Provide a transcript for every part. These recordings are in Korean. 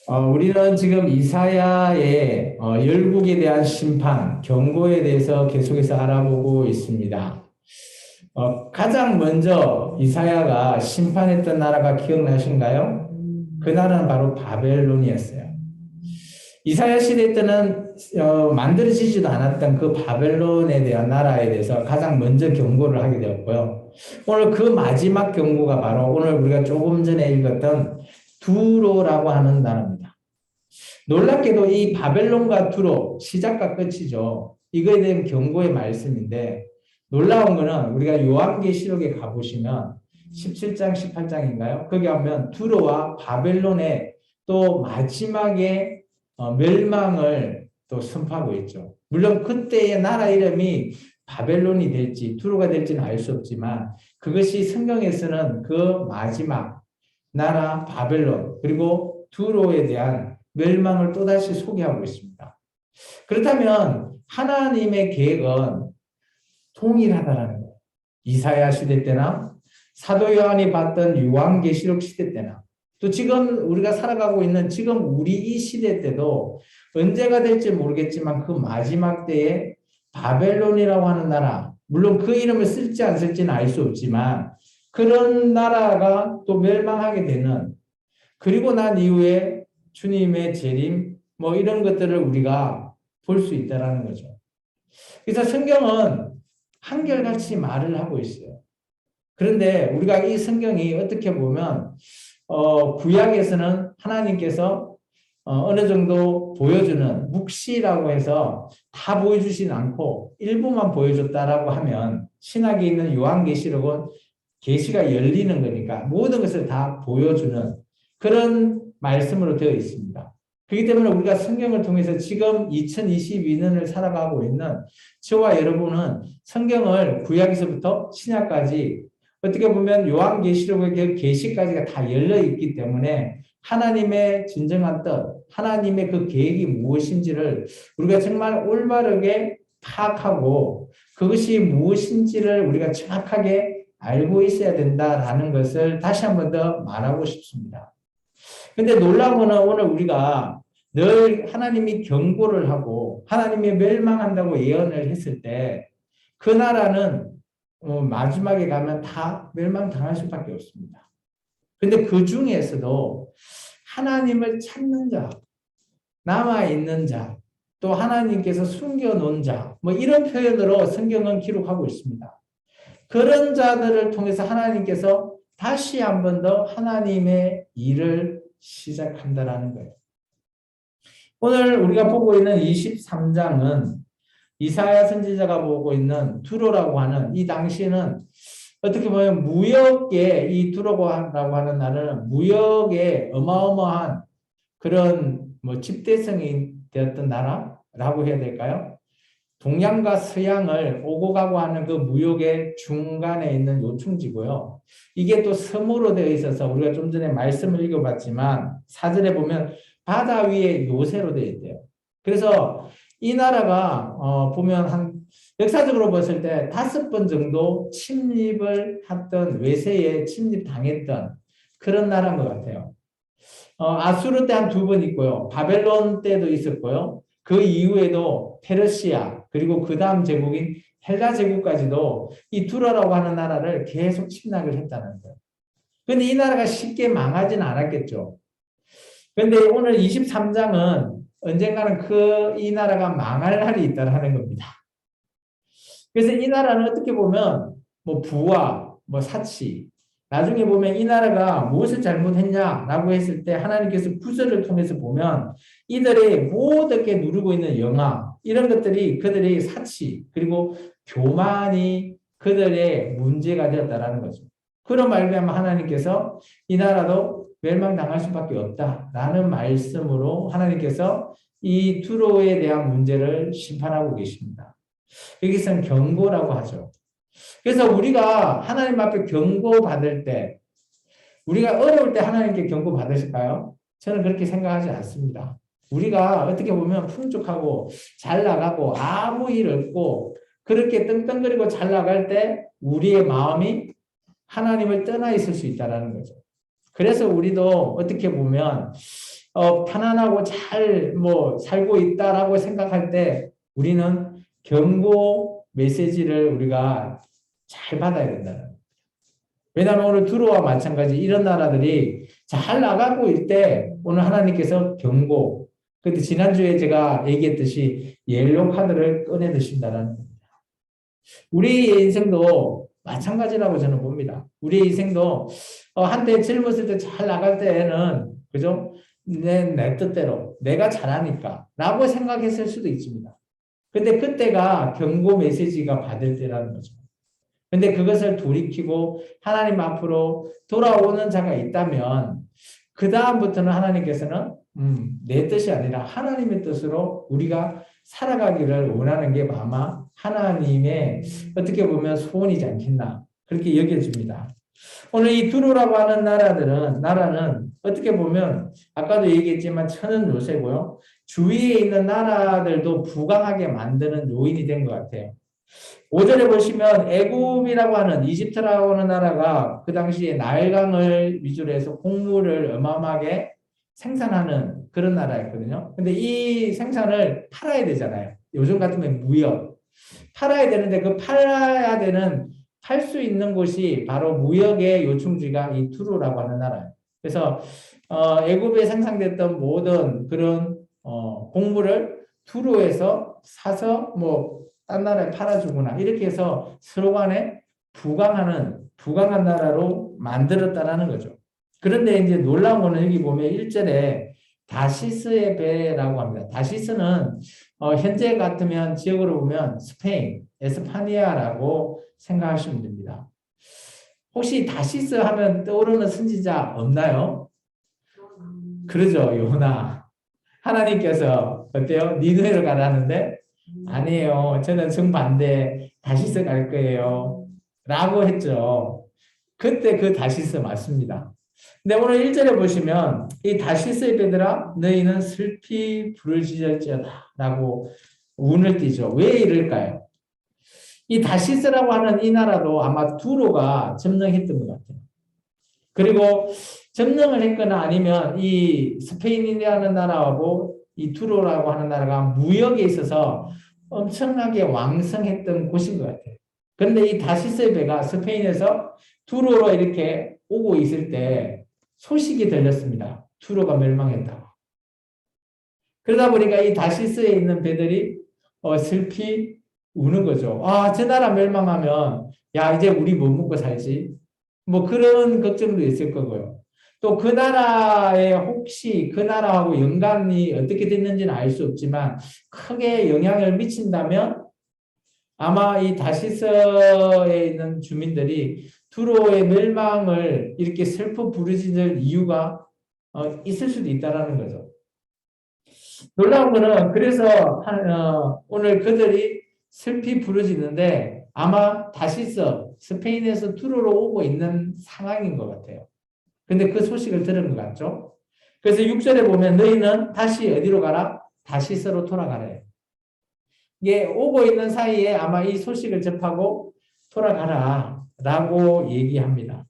우리는 지금 이사야의 열국에 대한 심판, 경고에 대해서 계속해서 알아보고 있습니다. 가장 먼저 이사야가 심판했던 나라가 기억나신가요? 그 나라는 바로 바벨론이었어요. 이사야 시대 때는 만들어지지도 않았던 그 바벨론에 대한 나라에 대해서 가장 먼저 경고를 하게 되었고요. 오늘 그 마지막 경고가 바로 오늘 우리가 조금 전에 읽었던 두로라고 하는 나라입니다. 놀랍게도 이 바벨론과 두로 시작과 끝이죠. 이거에 대한 경고의 말씀인데 놀라운 거는 우리가 요한계시록에 가보시면 17장, 18장인가요? 거기 하면 두로와 바벨론의 또 마지막에 멸망을 또 선포하고 있죠. 물론 그때의 나라 이름이 바벨론이 될지 두로가 될지는 알 수 없지만 그것이 성경에서는 그 마지막 나라 바벨론 그리고 두로에 대한 멸망을 또다시 소개하고 있습니다. 그렇다면 하나님의 계획은 통일하다라는 거예요. 이사야 시대 때나 사도 요한이 봤던 요한계시록 시대 때나 또 지금 우리가 살아가고 있는 지금 우리 이 시대 때도 언제가 될지 모르겠지만 그 마지막 때에 바벨론이라고 하는 나라, 물론 그 이름을 쓸지 안 쓸지는 알 수 없지만 그런 나라가 또 멸망하게 되는 그리고 난 이후에 주님의 재림 뭐 이런 것들을 우리가 볼 수 있다라는 거죠. 그래서 성경은 한결같이 말을 하고 있어요. 그런데 우리가 이 성경이 어떻게 보면 구약에서는 하나님께서 어느 정도 보여주는 묵시라고 해서 다 보여주진 않고 일부만 보여줬다라고 하면 신약에 있는 요한계시록은 계시가 열리는 거니까 모든 것을 다 보여주는 그런 말씀으로 되어 있습니다. 그렇기 때문에 우리가 성경을 통해서 지금 2022년을 살아가고 있는 저와 여러분은 성경을 구약에서부터 신약까지 어떻게 보면 요한계시록의 계시까지가 다 열려 있기 때문에 하나님의 진정한 뜻, 하나님의 그 계획이 무엇인지를 우리가 정말 올바르게 파악하고 그것이 무엇인지를 우리가 정확하게 알고 있어야 된다라는 것을 다시 한 번 더 말하고 싶습니다. 근데 놀라운 거는 오늘 우리가 늘 하나님이 경고를 하고 하나님이 멸망한다고 예언을 했을 때 그 나라는 마지막에 가면 다 멸망당할 수밖에 없습니다. 근데 그 중에서도 하나님을 찾는 자, 남아있는 자, 또 하나님께서 숨겨놓은 자, 뭐 이런 표현으로 성경은 기록하고 있습니다. 그런 자들을 통해서 하나님께서 다시 한 번 더 하나님의 일을 시작한다라는 거예요. 오늘 우리가 보고 있는 23장은 이사야 선지자가 보고 있는 두로라고 하는 이 당시에는 어떻게 보면 무역의 이 두로라고 하는 나라는 무역의 어마어마한 그런 뭐 집대성이 되었던 나라라고 해야 될까요? 동양과 서양을 오고 가고 하는 그 무역의 중간에 있는 요충지고요. 이게 또 섬으로 되어 있어서 우리가 좀 전에 말씀을 읽어봤지만 사절에 보면 바다 위에 요새로 되어 있대요. 그래서 이 나라가 보면 한 역사적으로 봤을 때 5번 정도 침입을 했던 외세에 침입당했던 그런 나라인 것 같아요. 아수르 때 한 2번 있고요. 바벨론 때도 있었고요. 그 이후에도 페르시아 그리고 그 다음 제국인 헬라 제국까지도 이 두로라고 하는 나라를 계속 침략을 했다는 거예요. 그런데 이 나라가 쉽게 망하지는 않았겠죠. 그런데 오늘 23장은 언젠가는 이 나라가 망할 날이 있다는 겁니다. 그래서 이 나라는 어떻게 보면 뭐 부와 뭐 사치 나중에 보면 이 나라가 무엇을 잘못했냐라고 했을 때 하나님께서 구절을 통해서 보면 이들이 모두게 누리고 있는 영화 이런 것들이 그들의 사치 그리고 교만이 그들의 문제가 되었다라는 거죠. 그런 말미암아 하나님께서 이 나라도 멸망당할 수밖에 없다라는 말씀으로 하나님께서 이 두로에 대한 문제를 심판하고 계십니다. 여기서는 경고라고 하죠. 그래서 우리가 하나님 앞에 경고받을 때, 우리가 어려울 때 하나님께 경고받으실까요? 저는 그렇게 생각하지 않습니다. 우리가 어떻게 보면 풍족하고 잘 나가고 아무 일 없고 그렇게 떵떵거리고 잘 나갈 때 우리의 마음이 하나님을 떠나 있을 수 있다는 거죠. 그래서 우리도 어떻게 보면 편안하고 잘 뭐 살고 있다라고 생각할 때 우리는 경고 메시지를 우리가 잘 받아야 된다는 거예요. 왜냐하면 오늘 두로와 마찬가지 이런 나라들이 잘 나가고 있을 때 오늘 하나님께서 경고. 근데 지난주에 제가 얘기했듯이 옐로 카드를 꺼내 드신다는 겁니다. 우리의 인생도 마찬가지라고 저는 봅니다. 우리의 인생도 한때 젊었을 때 잘 나갈 때에는 그죠? 내 뜻대로 내가 잘하니까 라고 생각했을 수도 있습니다. 근데 그때가 경고 메시지가 받을 때라는 거죠. 근데 그것을 돌이키고 하나님 앞으로 돌아오는 자가 있다면 그 다음부터는 하나님께서는 내 뜻이 아니라 하나님의 뜻으로 우리가 살아가기를 원하는 게 아마 하나님의 어떻게 보면 소원이지 않겠나 그렇게 여겨집니다. 오늘 이 두로라고 하는 나라는 어떻게 보면 아까도 얘기했지만 천은 요새고요. 주위에 있는 나라들도 부강하게 만드는 요인이 된 것 같아요. 5절에 보시면 애굽이라고 하는 이집트라고 하는 나라가 그 당시에 나일강을 위주로 해서 곡물을 어마어마하게 생산하는 그런 나라였거든요. 근데 이 생산을 팔아야 되잖아요. 요즘 같으면 무역. 팔아야 되는데 그 팔아야 되는 팔 수 있는 곳이 바로 무역의 요충지가 이 투르라고 하는 나라예요. 그래서 애굽에 생산됐던 모든 그런 곡물을 투르에서 사서 뭐 딴 나라에 팔아주거나 이렇게 해서 서로 간에 부강한 나라로 만들었다라는 거죠. 그런데 이제 놀라운 거는 여기 보면 1절에 다시스의 배라고 합니다. 다시스는 현재 같으면 지역으로 보면 스페인, 에스파니아라고 생각하시면 됩니다. 혹시 다시스 하면 떠오르는 선지자 없나요? 그러죠, 요나. 하나님께서 어때요? 니느웨를 가라는데 아니에요. 저는 정반대 다시스 갈 거예요. 라고 했죠. 그때 그 다시스 맞습니다. 근데 오늘 1절에 보시면 이 다시스의 배들아 너희는 슬피 부르짖을지어다 라고 운을 띄죠. 왜 이럴까요? 이 다시스라고 하는 이 나라도 아마 두로가 점령했던 것 같아요. 그리고 점령을 했거나 아니면 이 스페인이라는 나라하고 이 두로라고 하는 나라가 무역에 있어서 엄청나게 왕성했던 곳인 것 같아요. 그런데 이 다시스의 배가 스페인에서 두로로 이렇게 오고 있을 때 소식이 들렸습니다. 두로가 멸망했다고. 그러다 보니까 이 다시스에 있는 배들이 슬피 우는 거죠. 아, 저 나라 멸망하면 야, 이제 우리 뭐 먹고 살지? 뭐 그런 걱정도 있을 거고요. 또 그 나라에 혹시 그 나라하고 연관이 어떻게 됐는지는 알 수 없지만 크게 영향을 미친다면 아마 이 다시스에 있는 주민들이 두로의 멸망을 이렇게 슬퍼 부르짖을 이유가 있을 수도 있다라는 거죠. 놀라운 거는 그래서 오늘 그들이 슬피 부르짖는데 아마 다시스 스페인에서 두로로 오고 있는 상황인 것 같아요. 근데 그 소식을 들은 것 같죠? 그래서 6절에 보면 너희는 다시 어디로 가라? 다시스로 돌아가래. 이게 오고 있는 사이에 아마 이 소식을 접하고 돌아가라 라고 얘기합니다.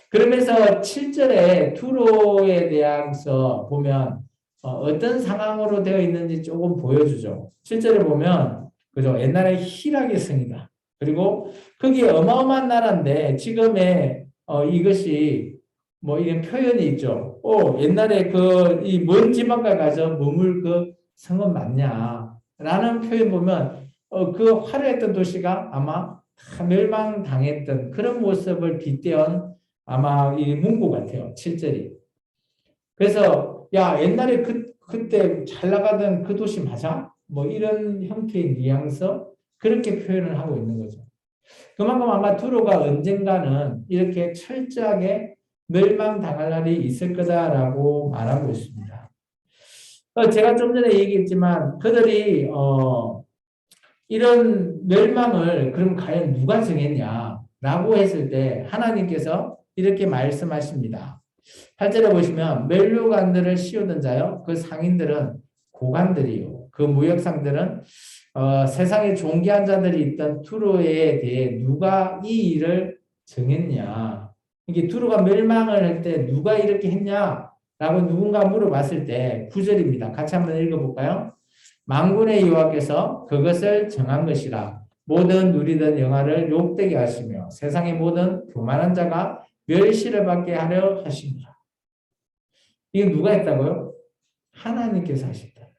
그러면서 7절에 두로에 대해서 보면 어떤 상황으로 되어 있는지 조금 보여주죠. 7절에 보면 그죠? 옛날에 희락의 성이다. 그리고 거기에 어마어마한 나라인데 지금의 이것이 뭐 이런 표현이 있죠. 옛날에 그 이 먼 지방가 가서 머물 그 성은 맞냐? 라는 표현 보면 그 화려했던 도시가 아마 다 멸망당했던 그런 모습을 빗대은 아마 이 문구 같아요. 7절이. 그래서 야 옛날에 그때 잘 나가던 그 도시 맞아? 뭐 이런 형태의 뉘앙스 그렇게 표현을 하고 있는 거죠. 그만큼 아마 두로가 언젠가는 이렇게 철저하게 멸망당할 날이 있을 거다라고 말하고 있습니다. 제가 좀 전에 얘기했지만 그들이 이런 멸망을 그럼 과연 누가 정했냐라고 했을 때 하나님께서 이렇게 말씀하십니다. 8절에 보시면 멸류관들을 씌우던 자요 그 상인들은 고관들이요 그 무역상들은 세상에 존귀한 자들이 있던 두로에 대해 누가 이 일을 정했냐 이게 두로가 멸망을 할 때 누가 이렇게 했냐 라고 누군가 물어봤을 때 9절입니다. 같이 한번 읽어볼까요? 만군의 여호와께서 그것을 정한 것이라. 모든 누리던 영화를 욕되게 하시며 세상의 모든 교만한 자가 멸시를 받게 하려 하십니다. 이거 누가 했다고요? 하나님께서 하셨다.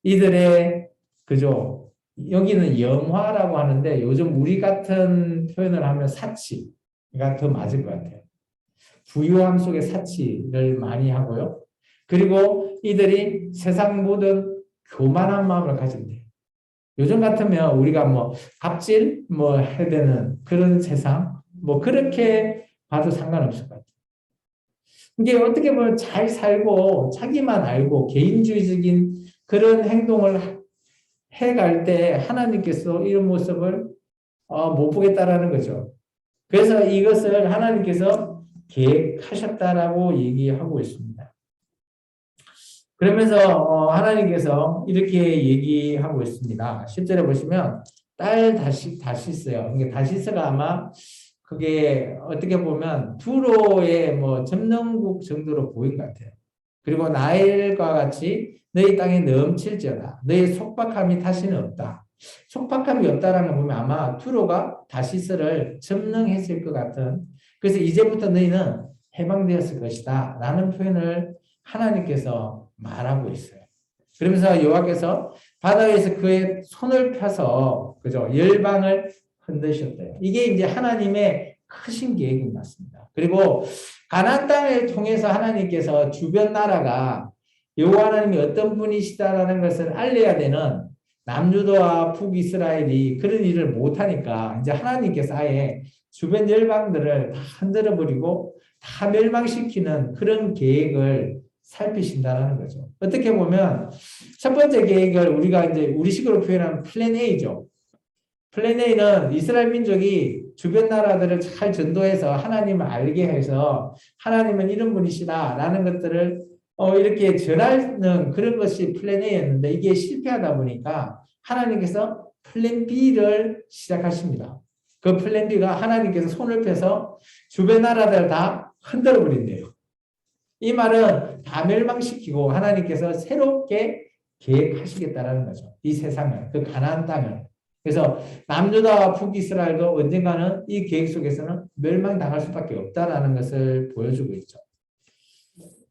이들의 그죠? 여기는 영화라고 하는데 요즘 우리 같은 표현을 하면 사치가 더 맞을 것 같아요. 부유함 속에 사치를 많이 하고요. 그리고 이들이 세상 모든 교만한 마음을 가진대요. 요즘 같으면 우리가 뭐 갑질 뭐 해야 되는 그런 세상 뭐 그렇게 봐도 상관없을 것 같아요. 이게 어떻게 보면 잘 살고 자기만 알고 개인주의적인 그런 행동을 해갈 때 하나님께서 이런 모습을 못 보겠다라는 거죠. 그래서 이것을 하나님께서 계획하셨다라고 얘기하고 있습니다. 그러면서 하나님께서 이렇게 얘기하고 있습니다. 10절에 보시면 딸 다시스요. 이게 다시스가 아마 그게 어떻게 보면 두로의 뭐 점령국 정도로 보인 것 같아요. 그리고 나일과 같이 너희 땅에 넘칠지어다. 너희 속박함이 다시는 없다. 속박함이 없다라는 거 보면 아마 두로가 다시스를 점령했을 것 같은, 그래서 이제부터 너희는 해방되었을 것이다 라는 표현을 하나님께서 말하고 있어요. 그러면서 여호와께서 바다 위에서 그의 손을 펴서 그죠, 열방을 흔드셨대요. 이게 이제 하나님의 크신 계획인 것 같습니다. 그리고 가나안 땅을 통해서 하나님께서 주변 나라가 여호와 하나님이 어떤 분이시다라는 것을 알려야 되는 남유다와 북이스라엘이 그런 일을 못하니까 이제 하나님께서 아예 주변 열방들을 다 흔들어 버리고 다 멸망시키는 그런 계획을 살피신다는 거죠. 어떻게 보면 첫 번째 계획을 우리가 이제 우리식으로 표현하면 플랜 A죠. 플랜 A는 이스라엘 민족이 주변 나라들을 잘 전도해서 하나님을 알게 해서 하나님은 이런 분이시다라는 것들을 이렇게 전하는 그런 것이 플랜 A였는데 이게 실패하다 보니까 하나님께서 플랜 B를 시작하십니다. 그 플랜 B가 하나님께서 손을 펴서 주변 나라들을 다 흔들어 버린대요. 이 말은 다 멸망시키고 하나님께서 새롭게 계획하시겠다라는 거죠. 이 세상을, 그 가나안 땅을. 그래서 남유다와 북이스라엘도 언젠가는 이 계획 속에서는 멸망당할 수밖에 없다라는 것을 보여주고 있죠.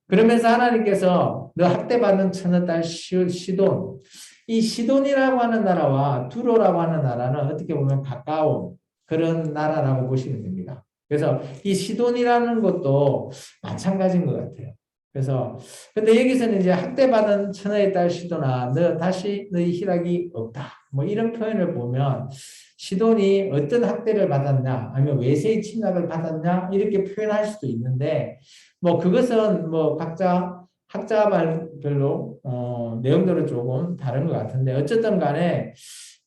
그러면서 하나님께서 너 학대받는 처녀 딸 시돈, 이 시돈이라고 하는 나라와 두로라고 하는 나라는 어떻게 보면 가까운 그런 나라라고 보시면 됩니다. 그래서 이 시돈이라는 것도 마찬가지인 것 같아요. 그래서 근데 여기서는 이제 학대받은 처녀의 딸 시돈아, 너 다시 너희 희락이 없다. 뭐 이런 표현을 보면 시돈이 어떤 학대를 받았냐, 아니면 외세의 침략을 받았냐 이렇게 표현할 수도 있는데 뭐 그것은 뭐 각자 학자별로 내용들은 조금 다른 것 같은데 어쨌든 간에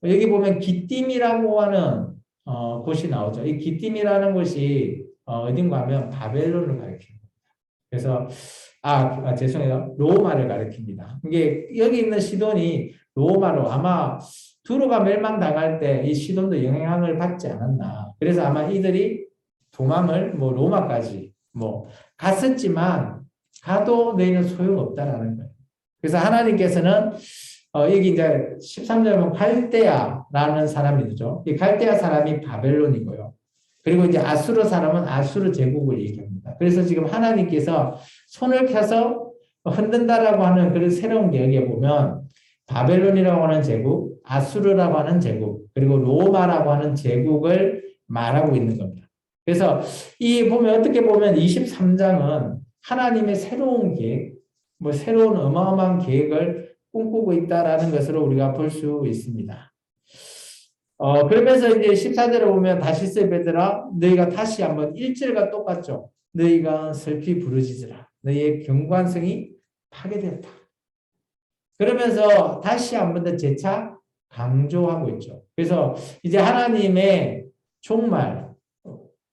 여기 보면 기띔이라고 하는 곳이 나오죠. 이 기띔이라는 곳이 어딘가 하면 바벨론을 가리킵니다. 그래서 죄송해요. 로마를 가리킵니다. 이게 여기 있는 시돈이 로마로 아마 두로가 멸망당할 때 이 시돈도 영향을 받지 않았나. 그래서 아마 이들이 도망을 뭐 로마까지 뭐 갔었지만 가도 너희는 소용없다라는 거예요. 그래서 하나님께서는 여기 이제 13절에 보면 갈대아라는 사람이죠. 이 갈대아 사람이 바벨론이고요. 그리고 이제 아수르 사람은 아수르 제국을 얘기합니다. 그래서 지금 하나님께서 손을 펴서 흔든다라고 하는 그런 새로운 계획에 보면 바벨론이라고 하는 제국, 아수르라고 하는 제국, 그리고 로마라고 하는 제국을 말하고 있는 겁니다. 그래서 이 보면 어떻게 보면 23장은 하나님의 새로운 계획, 뭐 새로운 어마어마한 계획을 꿈꾸고 있다라는 것으로 우리가 볼 수 있습니다. 그러면서 이제 14절에 보면 다시스 베드라 너희가 다시 한번 1절과 똑같죠. 너희가 슬피 부르짖으라. 너희의 경관성이 파괴되었다. 그러면서 다시 한번 더 재차 강조하고 있죠. 그래서 이제 하나님의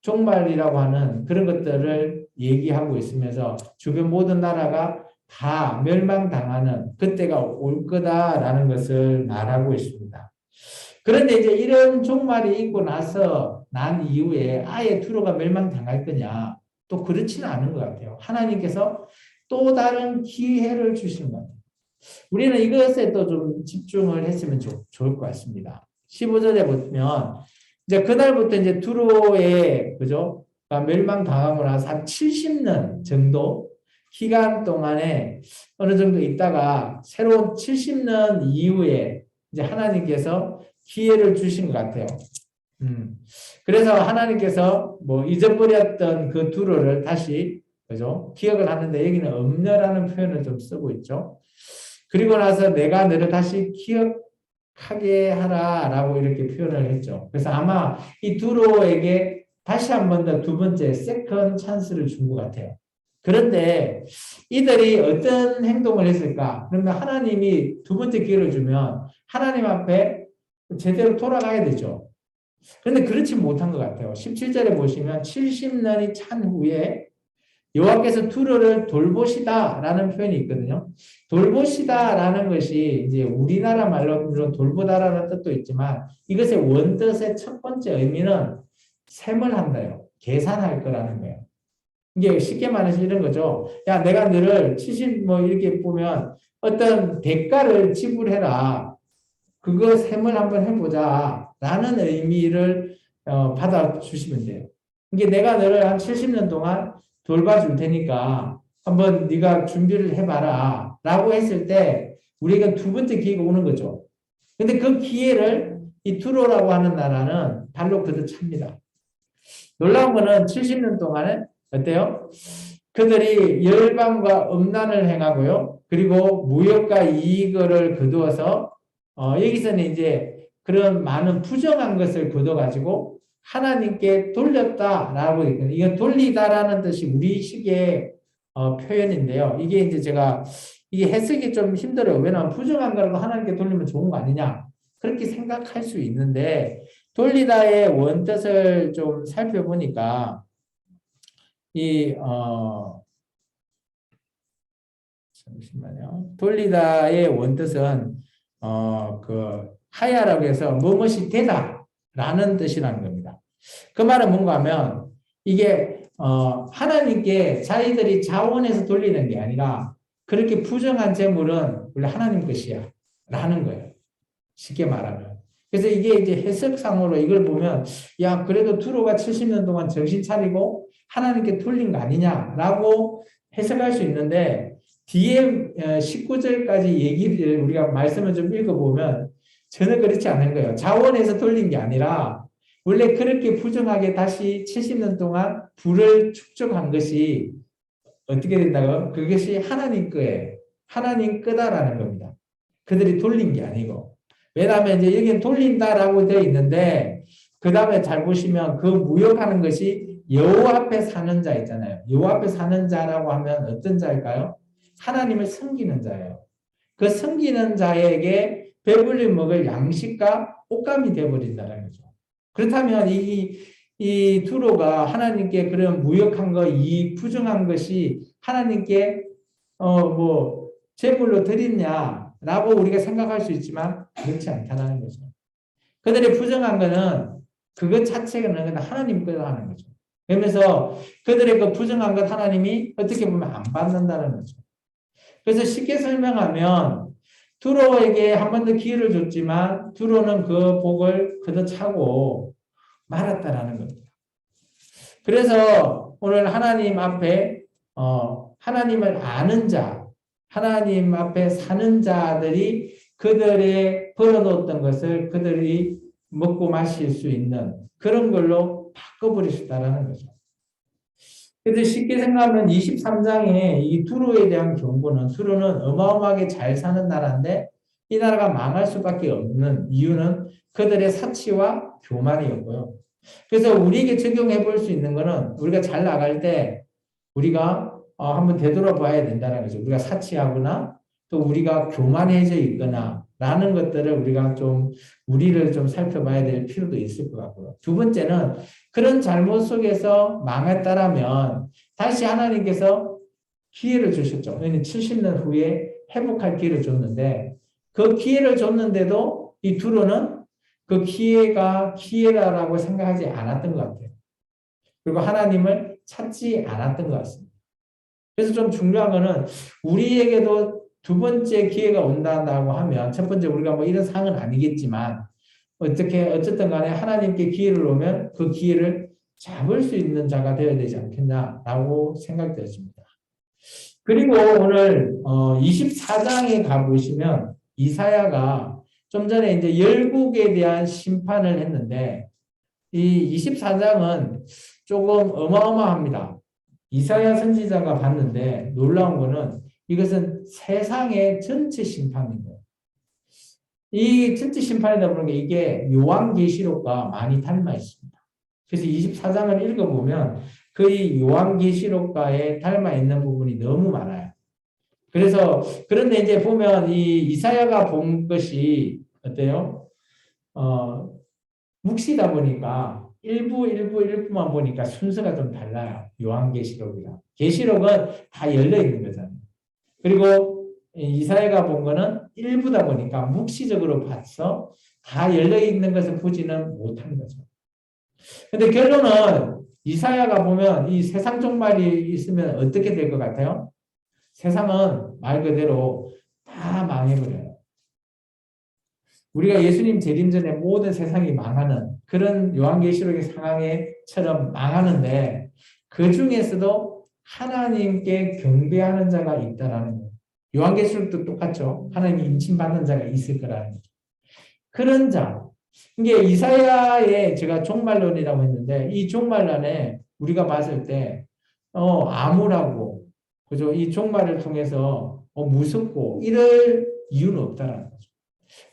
종말이라고 하는 그런 것들을 얘기하고 있으면서 주변 모든 나라가 다 멸망당하는 그때가 올 거다라는 것을 말하고 있습니다. 그런데 이제 이런 종말이 있고 난 이후에 아예 두로가 멸망당할 거냐? 또 그렇지는 않은 것 같아요. 하나님께서 또 다른 기회를 주신 것 같아요. 우리는 이것에 또 좀 집중을 했으면 좋을 것 같습니다. 15절에 보면 이제 그날부터 이제 두로의 그죠? 멸망당하고 나서 한 70년 정도 기간 동안에 어느 정도 있다가 새로운 70년 이후에 이제 하나님께서 기회를 주신 것 같아요. 그래서 하나님께서 뭐 잊어버렸던 그 두로를 다시 그죠? 기억을 하는데 여기는 엄려라는 표현을 좀 쓰고 있죠. 그리고 나서 내가 너를 다시 기억하게 하라라고 이렇게 표현을 했죠. 그래서 아마 이 두로에게 다시 한 번 더 두 번째 세컨 찬스를 준 것 같아요. 그런데 이들이 어떤 행동을 했을까? 그러면 하나님이 두 번째 기회를 주면 하나님 앞에 제대로 돌아가야 되죠. 그런데 그렇지 못한 것 같아요. 17절에 보시면 70년이 찬 후에 여호와께서 두로를 돌보시다라는 표현이 있거든요. 돌보시다라는 것이 이제 우리나라 말로 물론 돌보다라는 뜻도 있지만 이것의 원뜻의 첫 번째 의미는 셈을 한다요. 계산할 거라는 거예요. 이게 쉽게 말해서 이런 거죠. 야, 내가 너를 70 뭐 이렇게 보면 어떤 대가를 지불해라. 그거 셈을 한번 해보자. 라는 의미를 받아주시면 돼요. 이게 내가 너를 한 70년 동안 돌봐줄 테니까 한번 네가 준비를 해봐라. 라고 했을 때 우리가 두 번째 기회가 오는 거죠. 근데 그 기회를 이 투로라고 하는 나라는 발로 걷어찹니다. 놀라운 거는 70년 동안에 어때요? 그들이 열방과 음란을 행하고요. 그리고 무역과 이익을 거두어서 여기서는 이제 그런 많은 부정한 것을 거둬가지고 하나님께 돌렸다라고 있거든요. 이거 돌리다라는 뜻이 우리식의 표현인데요. 이게 이제 제가 이게 해석이 좀 힘들어요. 왜냐하면 부정한 거라도 하나님께 돌리면 좋은 거 아니냐. 그렇게 생각할 수 있는데 돌리다의 원뜻을 좀 살펴보니까 잠시만요. 돌리다의 원뜻은 그 하야라고 해서 무엇이 되다라는 뜻이라는 겁니다. 그 말은 뭔가 하면 이게 하나님께 자기들이 자원해서 돌리는 게 아니라 그렇게 부정한 재물은 원래 하나님 것이야 라는 거예요. 쉽게 말하면. 그래서 이게 이제 해석상으로 이걸 보면 야 그래도 두로가 70년 동안 정신 차리고 하나님께 돌린 거 아니냐라고 해석할 수 있는데 뒤에 19절까지 얘기를 우리가 말씀을 좀 읽어보면 전혀 그렇지 않은 거예요. 자원해서 돌린 게 아니라 원래 그렇게 부정하게 다시 70년 동안 부를 축적한 것이 어떻게 된다고요? 그것이 하나님 거예요. 하나님 거다라는 겁니다. 그들이 돌린 게 아니고. 왜냐하면 이제 여기는 돌린다라고 되어 있는데 그 다음에 잘 보시면 그 무역하는 것이 여호와 앞에 사는 자 있잖아요. 여호와 앞에 사는 자라고 하면 어떤 자일까요? 하나님을 섬기는 자예요. 그 섬기는 자에게 배불리 먹을 양식과 옷감이 되어버린다는 거죠. 그렇다면 이 두로가 하나님께 그런 무역한 거, 이 부정한 것이 하나님께 뭐 제물로 드리냐라고 우리가 생각할 수 있지만 그렇지 않다는 거죠. 그들이 부정한 거는 그것 자체는 하나님 거다 하는 거죠. 그러면서 그들의 그 부정한 것 하나님이 어떻게 보면 안 받는다는 거죠. 그래서 쉽게 설명하면 두로에게 한 번 더 기회를 줬지만 두로는 그 복을 걷어차고 말았다라는 겁니다. 그래서 오늘 하나님 앞에 하나님을 아는 자, 하나님 앞에 사는 자들이 그들의 벌어놓았던 것을 그들이 먹고 마실 수 있는 그런 걸로 바꿔버리셨다라는 거죠. 그래서 쉽게 생각하면 23장에 이 두로에 대한 경고는 두로는 어마어마하게 잘 사는 나라인데 이 나라가 망할 수밖에 없는 이유는 그들의 사치와 교만이었고요. 그래서 우리에게 적용해 볼 수 있는 거는 우리가 잘 나갈 때 우리가 한번 되돌아봐야 된다는 거죠. 우리가 사치하거나 또 우리가 교만해져 있거나 라는 것들을 우리가 좀 우리를 좀 살펴봐야 될 필요도 있을 것 같고요. 두 번째는 그런 잘못 속에서 망했다라면 다시 하나님께서 기회를 주셨죠. 70년 후에 회복할 기회를 줬는데 그 기회를 줬는데도 이 두로는 그 기회가 기회라고 생각하지 않았던 것 같아요. 그리고 하나님을 찾지 않았던 것 같습니다. 그래서 좀 중요한 거는 우리에게도 두 번째 기회가 온다고 하면 첫 번째 우리가 뭐 이런 상은 아니겠지만 어쨌든 간에 하나님께 기회를 오면 그 기회를 잡을 수 있는 자가 되어야 되지 않겠냐라고 생각되었습니다. 그리고 오늘 24장에 가보시면 이사야가 좀 전에 이제 열국에 대한 심판을 했는데 이 24장은 조금 어마어마합니다. 이사야 선지자가 봤는데 놀라운 거는 이것은 세상의 전체 심판인 거예요. 이 전체 심판이다 보니까 이게 요한계시록과 많이 닮아 있습니다. 그래서 24장을 읽어보면 그 요한계시록과에 닮아 있는 부분이 너무 많아요. 그래서 그런데 이제 보면 이 이사야가 본 것이 어때요? 묵시다 보니까 일부만 보니까 순서가 좀 달라요. 요한계시록이랑. 계시록은 다 열려 있는 거잖아요. 그리고 이사야가 본 거는 일부다 보니까 묵시적으로 봐서 다 열려 있는 것을 보지는 못한 거죠. 근데 결론은 이사야가 보면 이 세상 종말이 있으면 어떻게 될 것 같아요? 세상은 말 그대로 다 망해버려요. 우리가 예수님 재림 전에 모든 세상이 망하는 그런 요한계시록의 상황에처럼 망하는데 그 중에서도 하나님께 경배하는 자가 있다라는 거예요. 요한계시록도 똑같죠. 하나님 인침받는 자가 있을 거라는 거죠. 그런 자. 이게 이사야의 제가 종말론이라고 했는데 이 종말론에 우리가 봤을 때 암울하고 그죠? 이 종말을 통해서 무섭고 이럴 이유는 없다라는 거죠.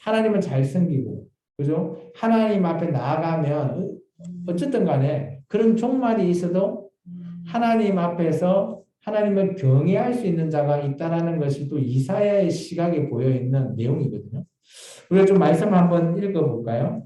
하나님은 잘 섬기고 그죠? 하나님 앞에 나아가면 어쨌든 간에 그런 종말이 있어도 하나님 앞에서 하나님을 경외할 수 있는 자가 있다라는 것이 또 이사야의 시각에 보여 있는 내용이거든요. 우리가 좀 말씀 한번 읽어볼까요?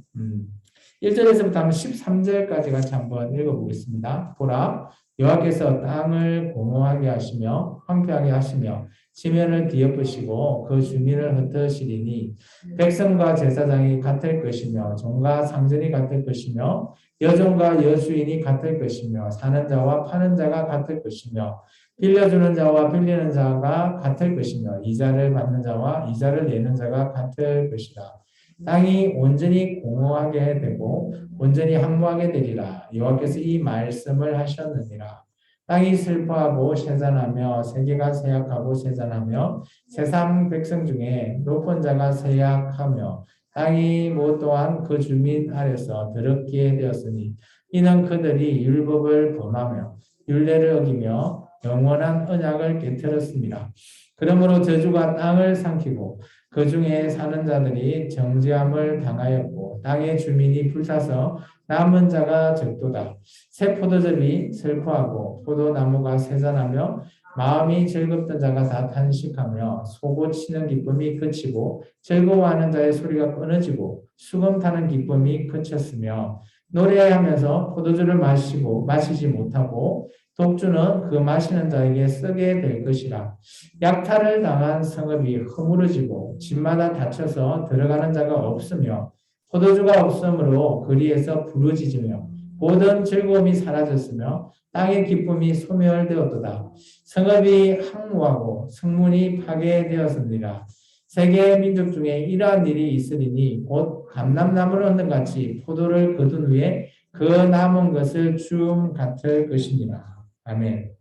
1절에서부터 한번 13절까지 같이 한번 읽어보겠습니다. 보라, 여호와께서 땅을 공허하게 하시며 황폐하게 하시며 지면을 뒤엎으시고 그 주민을 흩으시리니 백성과 제사장이 같을 것이며 종과 상전이 같을 것이며 여종과 여주인이 같을 것이며 사는 자와 파는 자가 같을 것이며 빌려주는 자와 빌리는 자가 같을 것이며 이자를 받는 자와 이자를 내는 자가 같을 것이다. 땅이 온전히 공허하게 되고 온전히 황무하게 되리라. 여호와께서 이 말씀을 하셨느니라. 땅이 슬퍼하고 세잔하며 세계가 쇠약하고 세잔하며 세상 백성 중에 높은 자가 쇠약하며 땅이 뭐 또한 그 주민 아래서 더럽게 되었으니 이는 그들이 율법을 범하며 율례를 어기며 영원한 언약을 깨뜨렸습니다. 그러므로 저주가 땅을 삼키고 그 중에 사는 자들이 정죄함을 당하였고 땅의 주민이 불타서 남은 자가 적도다. 새 포도즙이 슬퍼하고 포도나무가 세잔하며 마음이 즐겁던 자가 다 탄식하며 솟구치는 기쁨이 그치고 즐거워하는 자의 소리가 끊어지고 수금 타는 기쁨이 그쳤으며 노래하면서 포도주를 마시지 못하고 독주는 그 마시는 자에게 쓰게 될 것이라. 약탈을 당한 성읍이 허물어지고 집마다 닫혀서 들어가는 자가 없으며 포도주가 없으므로 거리에서 부르짖으며 모든 즐거움이 사라졌으며 땅의 기쁨이 소멸되었도다. 성읍이 항무하고 성문이 파괴되었습니다. 세계 민족 중에 이러한 일이 있으리니 곧 감람나무를 얻는 같이 포도를 거둔 후에 그 남은 것을 줌 같을 것이니라. 아멘.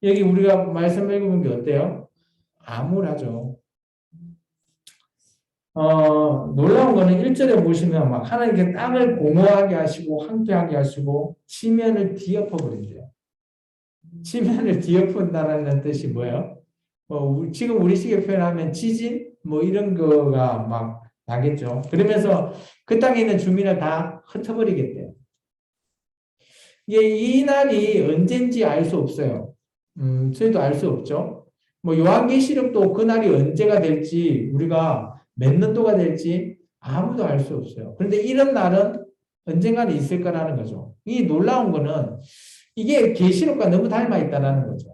여기 우리가 말씀 읽어본 게 어때요? 암울하죠. 놀라운 거는 1절에 보시면 막 하나님께 땅을 공허하게 하시고 황폐하게 하시고 지면을 뒤엎어 버린대요. 지면을 뒤엎은다는 뜻이 뭐예요? 지금 우리 식에 표현하면 지진 뭐 이런 거가 막 나겠죠. 그러면서 그 땅에 있는 주민을 다 흩어버리겠대요. 이 날이 언젠지 알 수 없어요. 저희도 알 수 없죠. 뭐 요한계시록도 그 날이 언제가 될지 우리가 몇 년도가 될지 아무도 알 수 없어요. 그런데 이런 날은 언젠가는 있을 거라는 거죠. 이 놀라운 거는 이게 계시록과 너무 닮아 있다는 거죠.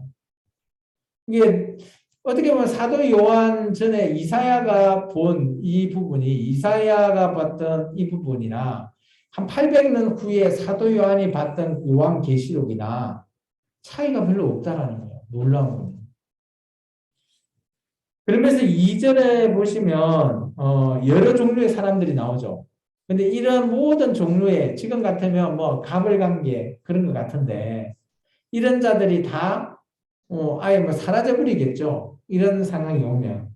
이게 어떻게 보면 사도 요한 전에 이사야가 본 이 부분이 이사야가 봤던 이 부분이나 한 800년 후에 사도 요한이 봤던 요한계시록이나 차이가 별로 없다라는 거예요. 놀라운 겁니다. 그러면서 2절에 보시면 여러 종류의 사람들이 나오죠. 근데 이런 모든 종류의 지금 같으면 뭐 가불관계 그런 것 같은데 이런 자들이 다 아예 뭐 사라져 버리겠죠. 이런 상황이 오면.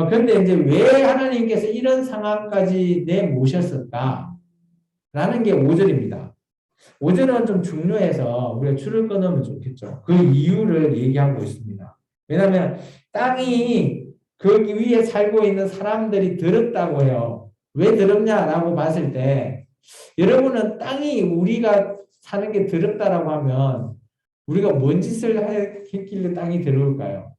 그런데 이제 왜 하나님께서 이런 상황까지 내모셨을까? 라는 게 5절입니다. 5절은 좀 중요해서 우리가 줄을 끊으면 좋겠죠. 그 이유를 얘기하고 있습니다. 왜냐하면 땅이 거기 위에 살고 있는 사람들이 더럽다고 해요. 왜 더럽냐라고 봤을 때 여러분은 땅이 우리가 사는 게 더럽다라고 하면 우리가 뭔 짓을 했길래 땅이 더러울까요?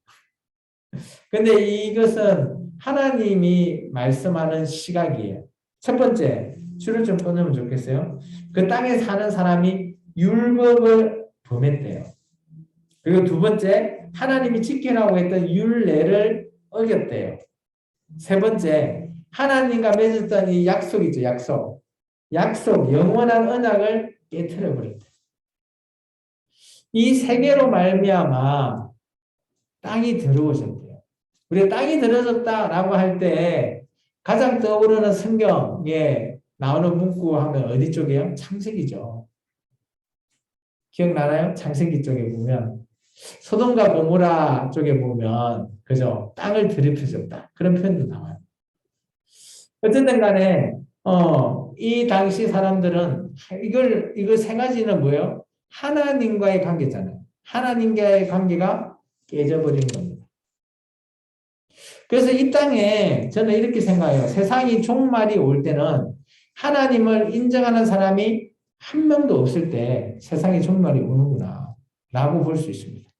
근데 이것은 하나님이 말씀하는 시각이에요. 첫 번째, 줄을 좀 끊으면 좋겠어요. 그 땅에 사는 사람이 율법을 범했대요. 그리고 두 번째, 하나님이 지키라고 했던 율례를 어겼대요. 세 번째, 하나님과 맺었던 이 약속이죠, 약속. 약속, 영원한 언약을 깨트려 버렸대요. 이 세 개로 말미암아 땅이 더러워졌대요. 우리가 땅이 더러워졌다라고 할 때 가장 떠오르는 성경에 나오는 문구 하면 어디 쪽이에요? 창세기죠. 기억나나요? 창세기 쪽에 보면 소돔과 고모라 쪽에 보면 그죠? 땅을 더럽혀졌다. 그런 표현도 나와요. 어쨌든 간에 이 당시 사람들은 이걸 세 가지는 뭐예요? 하나님과의 관계잖아요. 하나님과의 관계가 깨져버린 겁니다. 그래서 이 땅에 저는 이렇게 생각해요. 세상이 종말이 올 때는 하나님을 인정하는 사람이 한 명도 없을 때 세상의 종말이 오는구나 라고 볼 수 있습니다.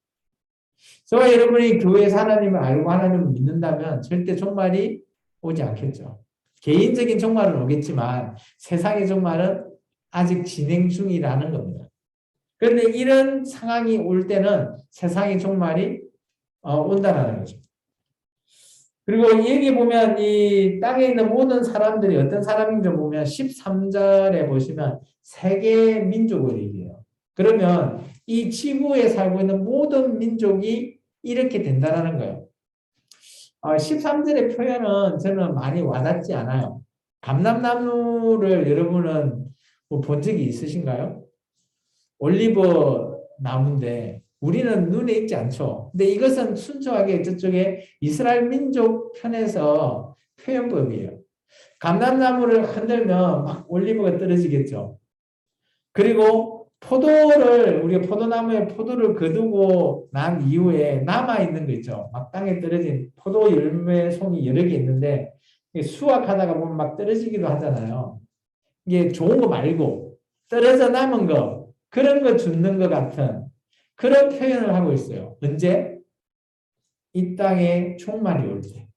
저와 여러분이 교회에서 하나님을 알고 하나님을 믿는다면 절대 종말이 오지 않겠죠. 개인적인 종말은 오겠지만 세상의 종말은 아직 진행 중이라는 겁니다. 그런데 이런 상황이 올 때는 세상의 종말이 온다는 거죠. 그리고 여기 보면 이 땅에 있는 모든 사람들이 어떤 사람인지 보면 13절에 보시면 세계 민족을 얘기해요. 그러면 이 지구에 살고 있는 모든 민족이 이렇게 된다는 거예요. 13절의 표현은 저는 많이 와닿지 않아요. 감람나무를 여러분은 본 적이 있으신가요? 올리브 나무인데 우리는 눈에 익지 않죠. 근데 이것은 순수하게 저쪽에 이스라엘 민족 편에서 표현법이에요. 감람나무를 흔들면 막 올리브가 떨어지겠죠. 그리고 우리가 포도나무에 포도를 거두고 난 이후에 남아있는 거 있죠. 막 땅에 떨어진 포도 열매 송이 여러 개 있는데 수확하다가 보면 막 떨어지기도 하잖아요. 이게 좋은 거 말고 떨어져 남은 거 그런 거 줍는 것 같은 그런 표현을 하고 있어요. 언제? 이 땅에 종말이 올 때.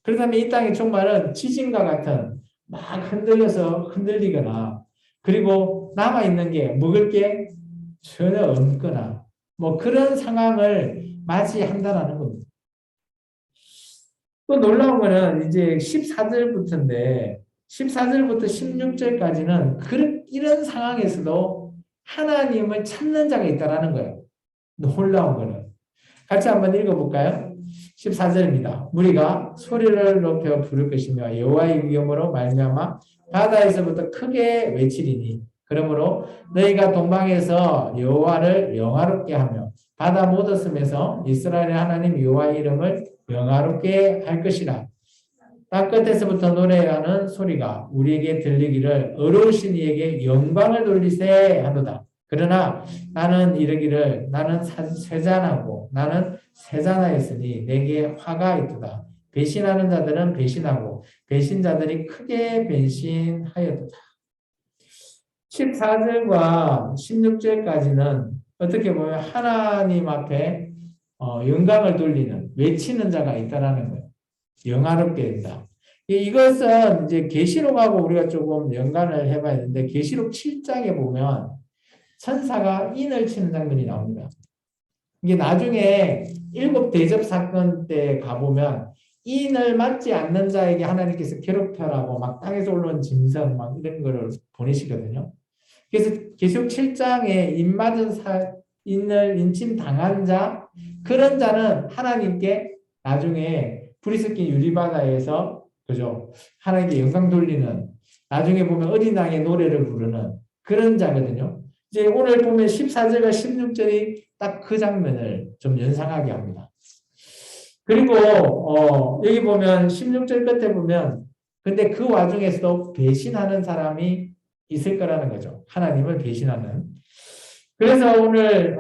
그렇다면 이 땅의 종말은 지진과 같은 막 흔들리거나 그리고 남아있는 게 먹을 게 전혀 없거나 뭐 그런 상황을 맞이한다는 겁니다. 또 놀라운 거는 이제 14절부터인데 14절부터 16절까지는 이런 상황에서도 하나님을 찾는 자가 있다라는 거예요. 놀라운 거는. 같이 한번 읽어볼까요? 14절입니다. 무리가 소리를 높여 부를 것이며 여호와의 위엄으로 말미암아 바다에서부터 크게 외치리니 그러므로 너희가 동방에서 여호와를 영화롭게 하며 바다 모든 섬에서 이스라엘의 하나님 여호와의 이름을 영화롭게 할 것이라. 땅 끝에서부터 노래하는 소리가 우리에게 들리기를 어려우신 이에게 영광을 돌리세 하도다. 그러나 나는 이르기를 나는 쇠잔하고 나는 세잔하였으니 내게 화가 있도다. 배신하는 자들은 배신하고 배신자들이 크게 배신하였도다. 14절과 16절까지는 어떻게 보면 하나님 앞에 영광을 돌리는 외치는 자가 있다라는 거예요. 영화롭게 된다. 이것은 이제 계시록하고 우리가 조금 연관을 해봐야 되는데 계시록 7장에 보면 천사가 인을 치는 장면이 나옵니다. 이게 나중에 일곱 대접 사건 때 가보면 인을 맞지 않는 자에게 하나님께서 괴롭혀라고 막 땅에서 올라온 짐승 막 이런 거를 보내시거든요. 그래서 계속 7장에 인을 인침 당한 자, 그런 자는 하나님께 나중에 불이 섞인 유리바다에서 그죠? 하나님께 영광 돌리는, 나중에 보면 어린 양의 노래를 부르는 그런 자거든요. 이제 오늘 보면 14절과 16절이 딱 그 장면을 좀 연상하게 합니다. 그리고 여기 보면 16절 끝에 보면 근데 그 와중에서도 배신하는 사람이 있을 거라는 거죠. 하나님을 배신하는. 그래서 오늘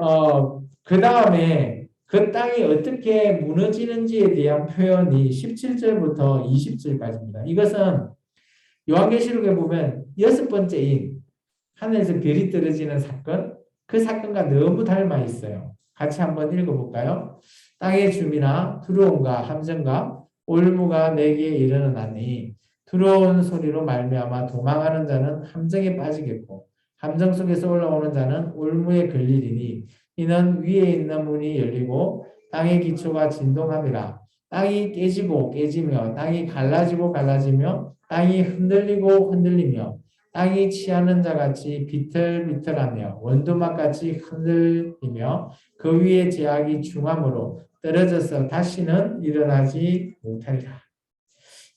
그 다음에 그 땅이 어떻게 무너지는지에 대한 표현이 17절부터 20절까지입니다. 이것은 요한계시록에 보면 여섯 번째인 하늘에서 별이 떨어지는 사건, 그 사건과 너무 닮아 있어요. 같이 한번 읽어볼까요? 땅의 주민아 두려움과 함정과 올무가 내게 이르러나니 두려운 소리로 말미암아 도망하는 자는 함정에 빠지겠고 함정 속에서 올라오는 자는 올무에 걸리리니 이는 위에 있는 문이 열리고 땅의 기초가 진동함이라. 땅이 깨지고 깨지며 땅이 갈라지고 갈라지며 땅이 흔들리고 흔들리며 땅이 취하는 자같이 비틀비틀하며 원두막같이 흔들리며 그 위에 제약이 중함으로 떨어져서 다시는 일어나지 못하리라.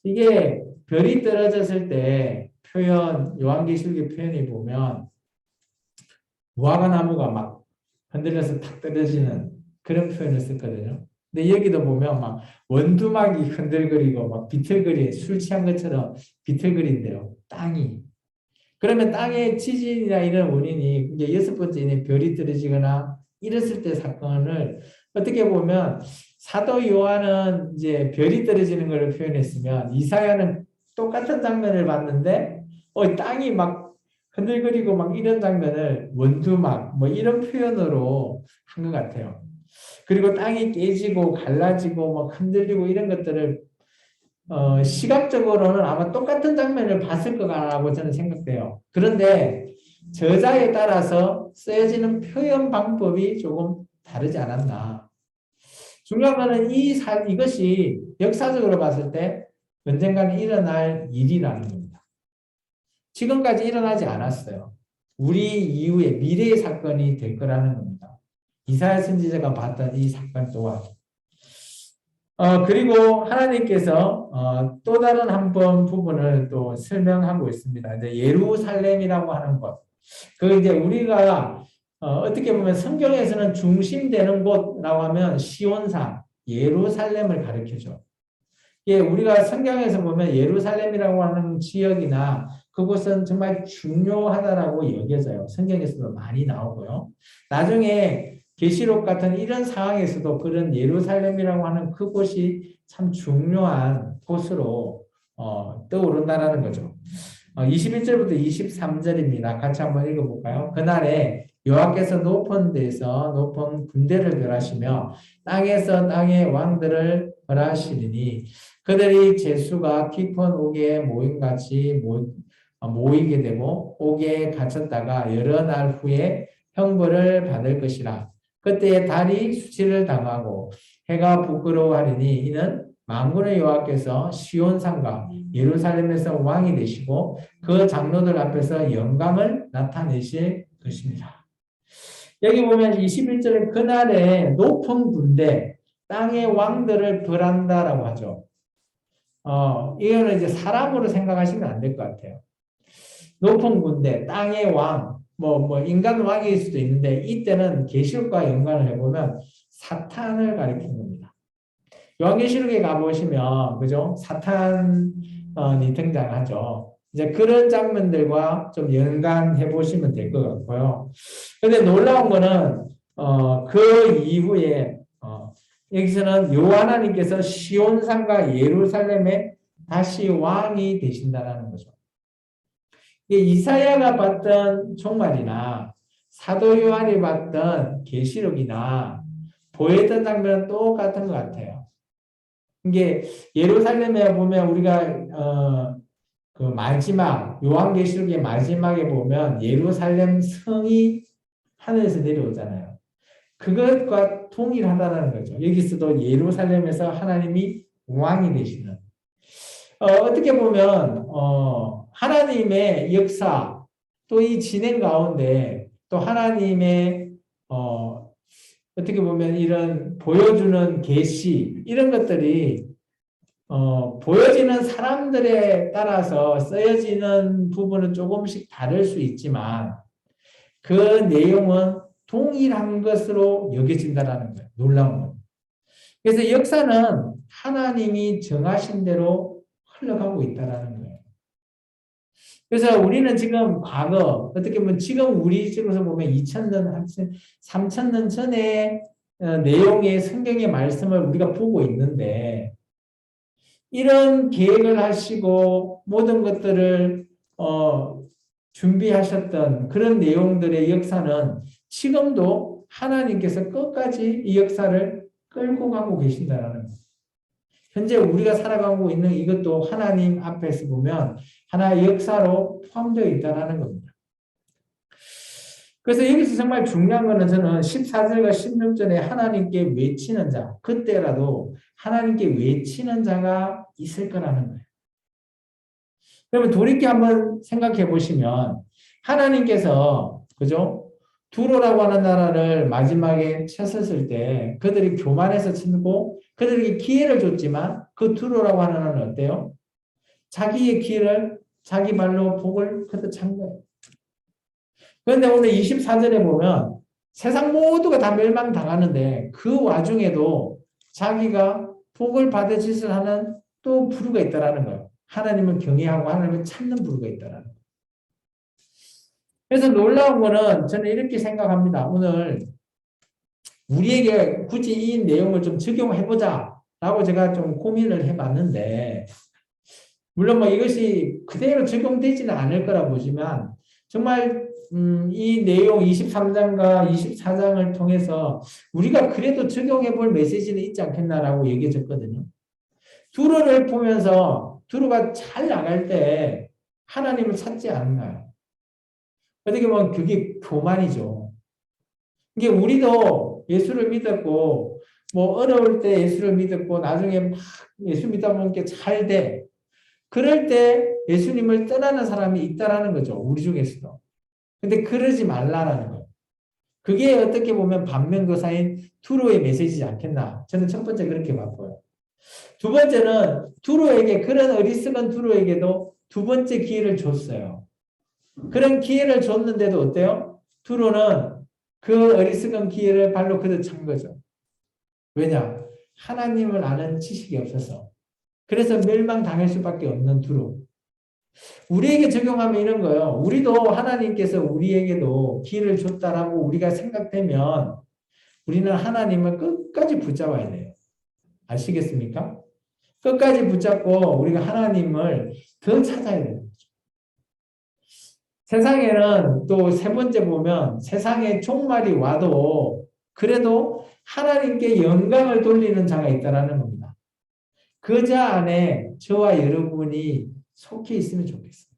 이게 별이 떨어졌을 때 표현, 요한계시록의 표현이 보면 무화과 나무가 막 흔들려서 탁 떨어지는 그런 표현을 썼거든요. 근데 여기도 보면 막 원두막이 흔들거리고 막 비틀거리, 술 취한 것처럼 비틀거린대요. 땅이. 그러면 땅의 지진이나 이런 원인이 이제 여섯 번째는 별이 떨어지거나 이랬을 때 사건을 어떻게 보면 사도 요한은 이제 별이 떨어지는 것을 표현했으면 이사야는 똑같은 장면을 봤는데 땅이 막 흔들거리고 막 이런 장면을 원두막 뭐 이런 표현으로 한 것 같아요. 그리고 땅이 깨지고 갈라지고 막 흔들리고 이런 것들을 시각적으로는 아마 똑같은 장면을 봤을 거라고 저는 생각돼요. 그런데 저자에 따라서 쓰여지는 표현 방법이 조금 다르지 않았나. 중요한 거는 이것이 역사적으로 봤을 때 언젠가는 일어날 일이라는 겁니다. 지금까지 일어나지 않았어요. 우리 이후에 미래의 사건이 될 거라는 겁니다. 이사야 선지자가 봤던 이 사건 또한. 그리고 하나님께서 또 다른 한 번 부분을 또 설명하고 있습니다. 이제 예루살렘이라고 하는 것. 그 이제 우리가 어떻게 보면 성경에서는 중심되는 곳이라고 하면 시온산, 예루살렘을 가리켜죠. 예, 우리가 성경에서 보면 예루살렘이라고 하는 지역이나 그곳은 정말 중요하다라고 여겨져요. 성경에서도 많이 나오고요. 나중에 계시록 같은 이런 상황에서도 그런 예루살렘이라고 하는 그곳이 참 중요한 곳으로 떠오른다는 거죠. 21절부터 23절입니다. 같이 한번 읽어볼까요? 그날에 여호와께서 높은 데서 높은 군대를 멸하시며 땅에서 땅의 왕들을 벌하시리니 그들이 제수가 깊은 옥에 모임같이 모이게 되고 옥에 갇혔다가 여러 날 후에 형벌을 받을 것이라. 그때 달이 수치를 당하고 해가 부끄러워하리니 이는 만군의 여호와께서 시온산과 예루살렘에서 왕이 되시고 그 장로들 앞에서 영광을 나타내실 것입니다. 여기 보면 21절에 그날에 높은 군대, 땅의 왕들을 벌한다라고 하죠. 이거는 이제 사람으로 생각하시면 안 될 것 같아요. 높은 군대, 땅의 왕, 인간 왕일 수도 있는데 이때는 계시록과 연관을 해보면 사탄을 가리키는 겁니다. 요한계시록에 가보시면 그죠? 사탄이 등장하죠. 이제 그런 장면들과 좀 연관해 보시면 될 것 같고요. 근데 놀라운 거는 그 이후에 여기서는 여호와나님께서 시온산과 예루살렘에 다시 왕이 되신다는 거죠. 이사야가 봤던 종말이나 사도 요한이 봤던 계시록이나 보였던 장면은 똑같은 것 같아요. 이게 예루살렘에 보면 우리가 그 마지막 요한계시록의 마지막에 보면 예루살렘 성이 하늘에서 내려오잖아요. 그것과 동일하다는 거죠. 여기서도 예루살렘에서 하나님이 왕이 되시는 어떻게 보면 하나님의 역사 또 이 진행 가운데 또 하나님의 어떻게 보면 이런 보여주는 계시 이런 것들이 보여지는 사람들에 따라서 쓰여지는 부분은 조금씩 다를 수 있지만 그 내용은 동일한 것으로 여겨진다는 거예요. 놀라운 건. 그래서 역사는 하나님이 정하신 대로 흘러가고 있다는 거예요. 그래서 우리는 지금 과거, 어떻게 보면 지금 우리 쪽에서 보면 2000년, 3000년 전의 내용의 성경의 말씀을 우리가 보고 있는데 이런 계획을 하시고 모든 것들을 준비하셨던 그런 내용들의 역사는 지금도 하나님께서 끝까지 이 역사를 끌고 가고 계신다는 거예요. 현재 우리가 살아가고 있는 이것도 하나님 앞에서 보면 하나의 역사로 포함되어 있다는 겁니다. 그래서 여기서 정말 중요한 거는 저는 14절과 16절에 하나님께 외치는 자, 그때라도 하나님께 외치는 자가 있을 거라는 거예요. 그러면 돌이켜 한번 생각해 보시면 하나님께서 그죠? 두로라고 하는 나라를 마지막에 쳤었을 때 그들이 교만해서 치고 그들에게 기회를 줬지만 그 두로라고 하는 나라는 어때요? 자기의 기회를 자기 발로 복을 그때 찬 거예요. 그런데 오늘 24절에 보면 세상 모두가 다 멸망당하는데 그 와중에도 자기가 복을 받을 짓을 하는 또 부류가 있다는 거예요. 하나님을 경외하고 하나님을 찾는 부류가 있다는 거예요. 그래서 놀라운 거는 저는 이렇게 생각합니다. 오늘 우리에게 굳이 이 내용을 좀 적용해보자 라고 제가 좀 고민을 해봤는데 물론 뭐 이것이 그대로 적용되지는 않을 거라 보지만 정말 이 내용 23장과 24장을 통해서 우리가 그래도 적용해 볼 메시지는 있지 않겠나라고 얘기해줬거든요. 두로를 보면서 두로가 잘 나갈 때 하나님을 찾지 않나요? 어떻게 보면 그게 교만이죠. 이게 우리도 예수를 믿었고 뭐 어려울 때 예수를 믿었고 나중에 막 예수 믿다 보니까 잘 돼. 그럴 때 예수님을 떠나는 사람이 있다라는 거죠. 우리 중에서도. 근데 그러지 말라라는 거예요. 그게 어떻게 보면 반면교사인 두로의 메시지지 않겠나. 저는 첫 번째 그렇게 바꿔요. 두 번째는 두로에게 그런 어리석은 두로에게도 두 번째 기회를 줬어요. 그런 기회를 줬는데도 어때요? 두로는 그 어리석은 기회를 발로 그득 찬 거죠. 왜냐? 하나님을 아는 지식이 없어서. 그래서 멸망당할 수밖에 없는 두로. 우리에게 적용하면 이런 거예요. 우리도 하나님께서 우리에게도 기회를 줬다라고 우리가 생각되면 우리는 하나님을 끝까지 붙잡아야 돼요. 아시겠습니까? 끝까지 붙잡고 우리가 하나님을 더 찾아야 되는 거죠. 세상에는 또 세 번째 보면 세상에 종말이 와도 그래도 하나님께 영광을 돌리는 자가 있다는 겁니다. 그 자 안에 저와 여러분이 속해 있으면 좋겠습니다.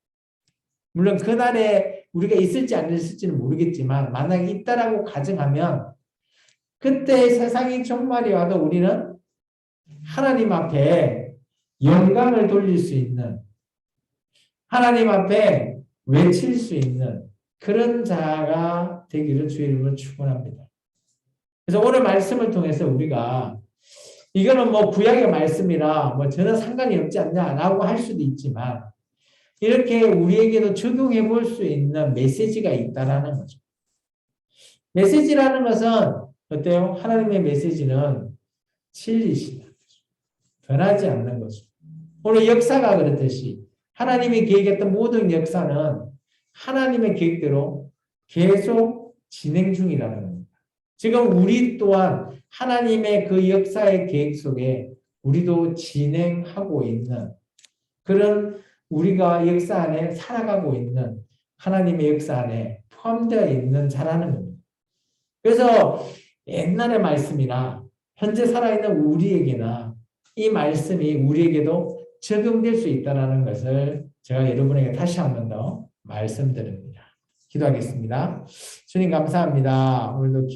물론 그날에 우리가 있을지 안 있을지는 모르겠지만 만약에 있다라고 가정하면 그때 세상이 종말이 와도 우리는 하나님 앞에 영광을 돌릴 수 있는 하나님 앞에 외칠 수 있는 그런 자가 되기를 주의 이름으로 축원합니다. 그래서 오늘 말씀을 통해서 우리가 이거는 뭐 구약의 말씀이라 뭐 전혀 상관이 없지 않냐라고 할 수도 있지만 이렇게 우리에게도 적용해 볼 수 있는 메시지가 있다라는 거죠. 메시지라는 것은 어때요? 하나님의 메시지는 진리시다. 변하지 않는 거죠. 오늘 역사가 그렇듯이 하나님이 계획했던 모든 역사는 하나님의 계획대로 계속 진행 중이라는 겁니다. 지금 우리 또한 하나님의 그 역사의 계획 속에 우리도 진행하고 있는 그런 우리가 역사 안에 살아가고 있는 하나님의 역사 안에 포함되어 있는 자라는 겁니다. 그래서 옛날의 말씀이나 현재 살아있는 우리에게나 이 말씀이 우리에게도 적용될 수 있다는 것을 제가 여러분에게 다시 한 번 더 말씀드립니다. 기도하겠습니다. 주님 감사합니다. 오늘도